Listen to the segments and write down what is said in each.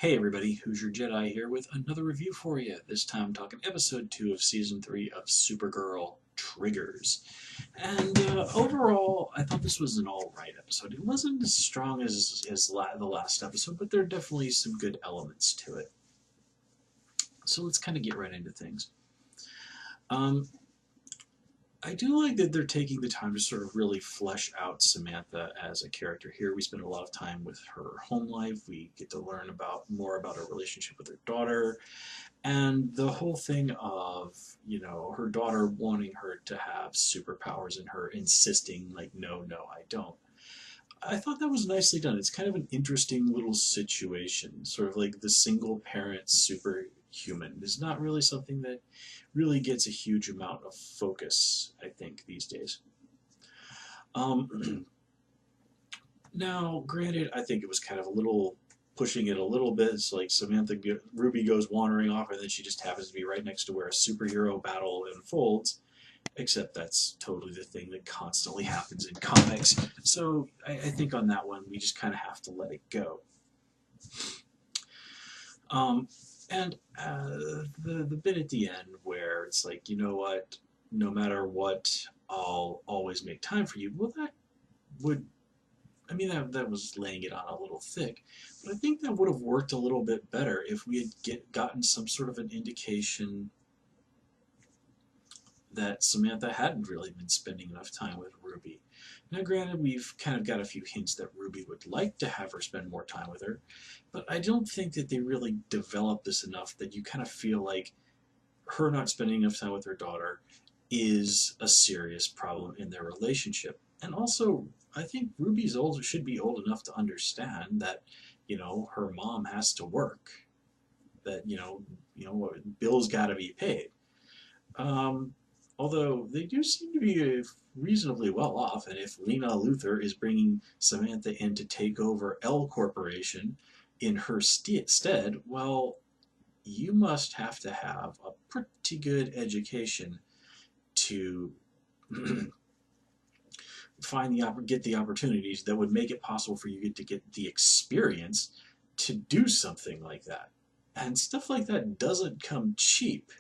Hey everybody, Who's Your Jedi here with another review for you. This time talking episode 2 of season 3 of Supergirl Triggers. And overall, I thought this was an alright episode. It wasn't as strong as the last episode, but there are definitely some good elements to it. So let's kind of get right into things. Um, I do like that they're taking the time to sort of really flesh out Samantha as a character here. We spend a lot of time with her home life. We get to learn more about her relationship with her daughter, and the whole thing of, her daughter wanting her to have superpowers and her insisting, like, no, no, I don't. I thought that was nicely done. It's kind of an interesting little situation, sort of like the single parent superhuman. It's not really something that really gets a huge amount of focus, I think, these days. Um, Now, granted, I think it was kind of a little pushing it a little bit. It's like Ruby goes wandering off, and then she just happens to be right next to where a superhero battle unfolds. Except that's totally the thing that constantly happens in comics. So I think on that one, we just kind of have to let it go. Um, and the bit at the end where it's like, you know what, no matter what, I'll always make time for you. Well, that would that was laying it on a little thick, but I think that would have worked a little bit better if we had gotten some sort of an indication that Samantha hadn't really been spending enough time with Ruby. Now, granted, we've kind of got a few hints that Ruby would like to have her spend more time with her, but I don't think that they really developed this enough that you kind of feel like her not spending enough time with her daughter is a serious problem in their relationship. And also, I think should be old enough to understand that, her mom has to work. That bills got to be paid. Um, Although they do seem to be reasonably well off, and if Lena Luthor is bringing Samantha in to take over L Corporation in her stead, well, you must have to have a pretty good education to get the opportunities that would make it possible for you to get the experience to do something like that. And stuff like that doesn't come cheap.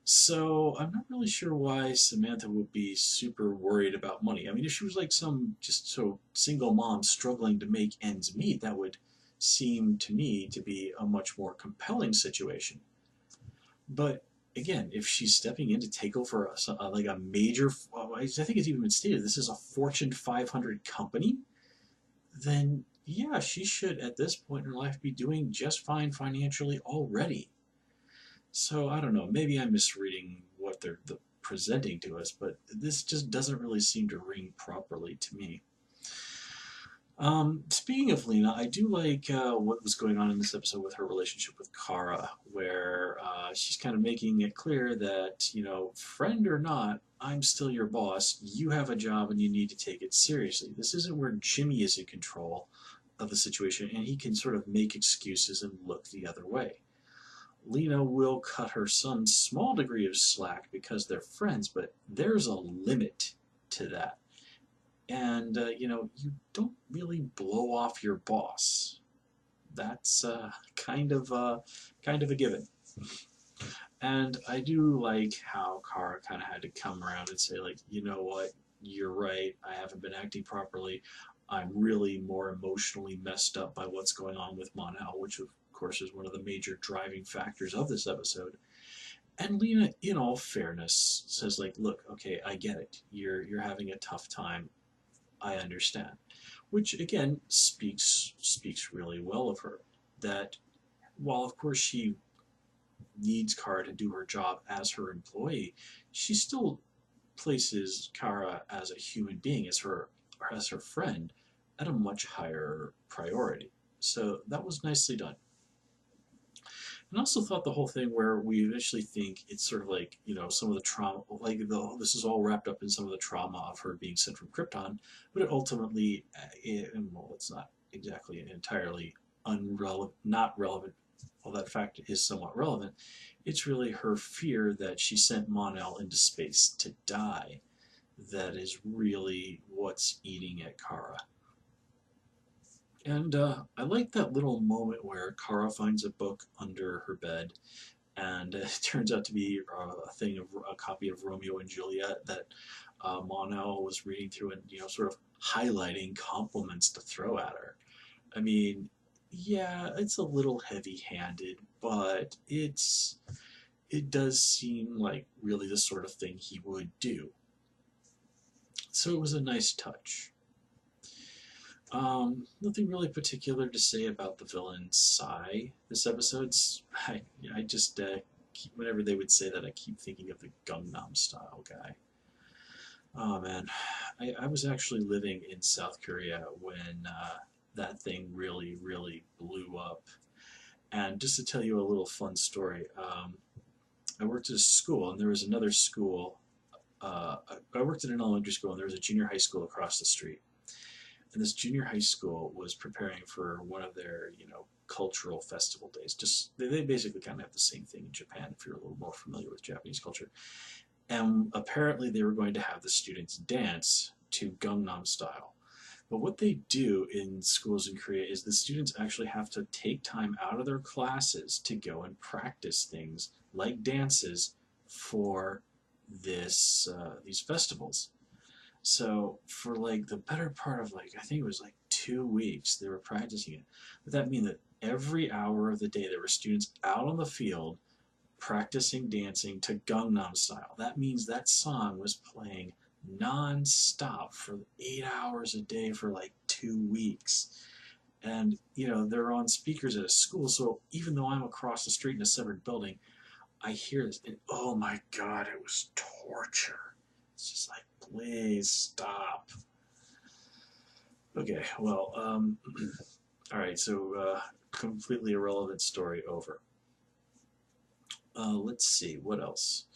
So I'm not really sure why Samantha would be super worried about money. I mean, if she was like some just so single mom struggling to make ends meet, that would seem to me to be a much more compelling situation. But again, if she's stepping in to take over like a major, I think it's even been stated, this is a Fortune 500 company, then yeah, she should at this point in her life be doing just fine financially already. So I don't know, maybe I'm misreading what they're presenting to us, but this just doesn't really seem to ring properly to me. Speaking of Lena, I do like what was going on in this episode with her relationship with Kara, where she's kind of making it clear that, friend or not, I'm still your boss. You have a job and you need to take it seriously. This isn't where Jimmy is in control of the situation and he can sort of make excuses and look the other way. Lena will cut her some small degree of slack because they're friends, but there's a limit to that. And you don't really blow off your boss. That's kind of a given. And I do like how Kara kind of had to come around and say, like, you know what, you're right. I haven't been acting properly. I'm really more emotionally messed up by what's going on with Mon-El, which of course is one of the major driving factors of this episode. And Lena, in all fairness, says, like, look, okay, I get it. You're having a tough time. I understand. Which again speaks really well of her. That while of course she needs Kara to do her job as her employee, she still places Kara as a human being, as her friend, at a much higher priority. So that was nicely done. And I also thought the whole thing where we initially think it's sort of like, some of the trauma, like this is all wrapped up in some of the trauma of her being sent from Krypton, but it ultimately, well, it's not exactly entirely not relevant. Well, that fact is somewhat relevant. It's really her fear that she sent Mon-El into space to die that is really what's eating at Kara. And I like that little moment where Kara finds a book under her bed, and it turns out to be a copy of Romeo and Juliet that Monel was reading through and sort of highlighting compliments to throw at her. I mean, yeah, it's a little heavy-handed, but it does seem like really the sort of thing he would do. So it was a nice touch. Nothing really particular to say about the villain Psy this episode's. I just whenever they would say that, I keep thinking of the Gangnam Style guy. Oh man, I was actually living in South Korea when that thing really, really blew up. And just to tell you a little fun story, I worked at a school, and there was another school. I worked at an elementary school, and there was a junior high school across the street. And this junior high school was preparing for one of their, cultural festival days. Just they basically kind of have the same thing in Japan if you're a little more familiar with Japanese culture. And apparently they were going to have the students dance to Gangnam Style. But what they do in schools in Korea is the students actually have to take time out of their classes to go and practice things like dances for these festivals. So for like the better part of like I think it was like 2 weeks they were practicing it. But that means that every hour of the day there were students out on the field practicing dancing to Gangnam Style. That means that song was playing non-stop for 8 hours a day for like 2 weeks. And they're on speakers at a school, so even though I'm across the street in a separate building, I hear this, and oh my god, it was torture. It's just like, please stop. Okay, well, all right, so completely irrelevant story over. Let's see, what else?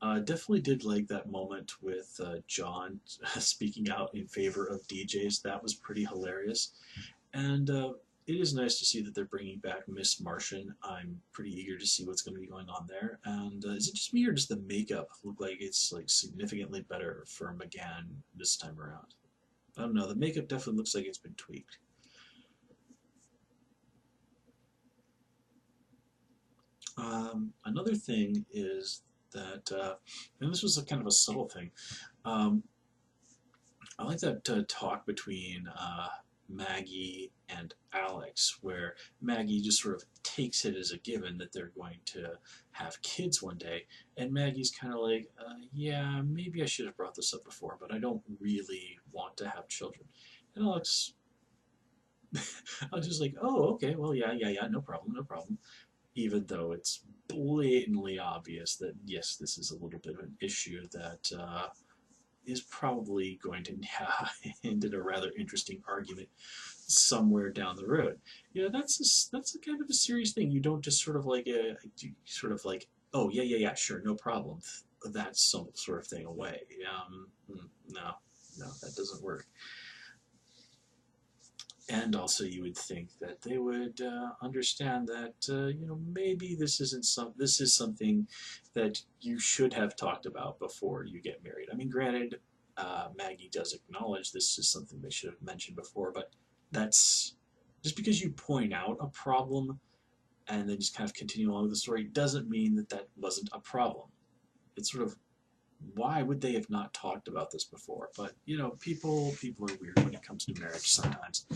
Definitely did like that moment with John speaking out in favor of DJs. That was pretty hilarious. And it is nice to see that they're bringing back Miss Martian. I'm pretty eager to see what's going to be going on there. And is it just me or does the makeup look like it's like significantly better for McGann this time around? I don't know. The makeup definitely looks like it's been tweaked. Another thing is that, and this was a kind of a subtle thing. Um, I like that talk between Maggie and Alex, where Maggie just sort of takes it as a given that they're going to have kids one day, and Maggie's kind of like, yeah, maybe I should have brought this up before, but I don't really want to have children. And Alex, I was just like, oh, okay, well, yeah, yeah, yeah, no problem, no problem. Even though it's blatantly obvious that yes, this is a little bit of an issue that is probably going to end in a rather interesting argument somewhere down the road. That's a kind of a serious thing. You don't just sort of like, oh yeah, yeah, yeah, sure, no problem. That's some sort of thing away. No, no, that doesn't work. And also, you would think that they would understand that maybe this is something that you should have talked about before you get married. I mean, granted, Maggie does acknowledge this is something they should have mentioned before, but that's just because you point out a problem and then just kind of continue along with the story doesn't mean that that wasn't a problem. It's sort of, why would they have not talked about this before? But people are weird when it comes to marriage sometimes.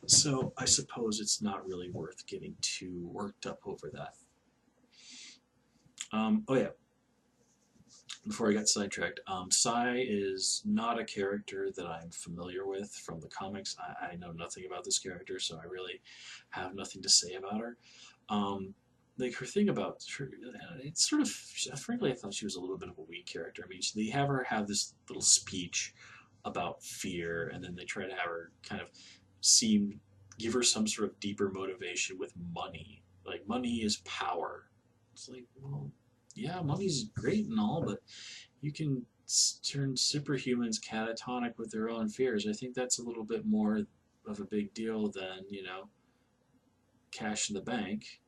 So I suppose it's not really worth getting too worked up over that. Oh yeah, before I got sidetracked, Sai is not a character that I'm familiar with from the comics. I know nothing about this character, so I really have nothing to say about her. Um, like her thing about her, it's sort of, frankly, I thought she was a little bit of a weak character. I mean, they have her have this little speech about fear, and then they try to have her kind of seem, give her some sort of deeper motivation with money. Like, money is power. It's like, well, yeah, money's great and all, but you can turn superhumans catatonic with their own fears. I think that's a little bit more of a big deal than, cash in the bank.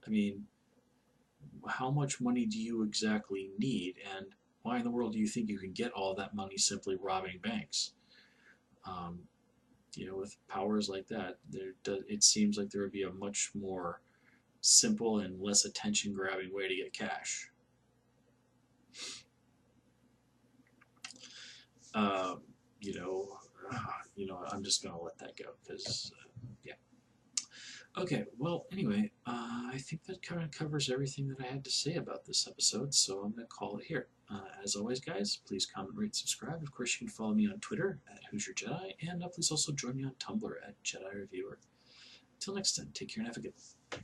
I mean, how much money do you exactly need, and why in the world do you think you can get all that money simply robbing banks? Um, with powers like that, it seems like there would be a much more simple and less attention grabbing way to get cash. Um, you know, I'm just gonna let that go because, yeah. Okay, well, anyway, I think that kind of covers everything that I had to say about this episode, so I'm going to call it here. As always, guys, please comment, rate, subscribe. Of course, you can follow me on Twitter at Who's Your Jedi, and please also join me on Tumblr at Jedi Reviewer. Until next time, take care and have a good one.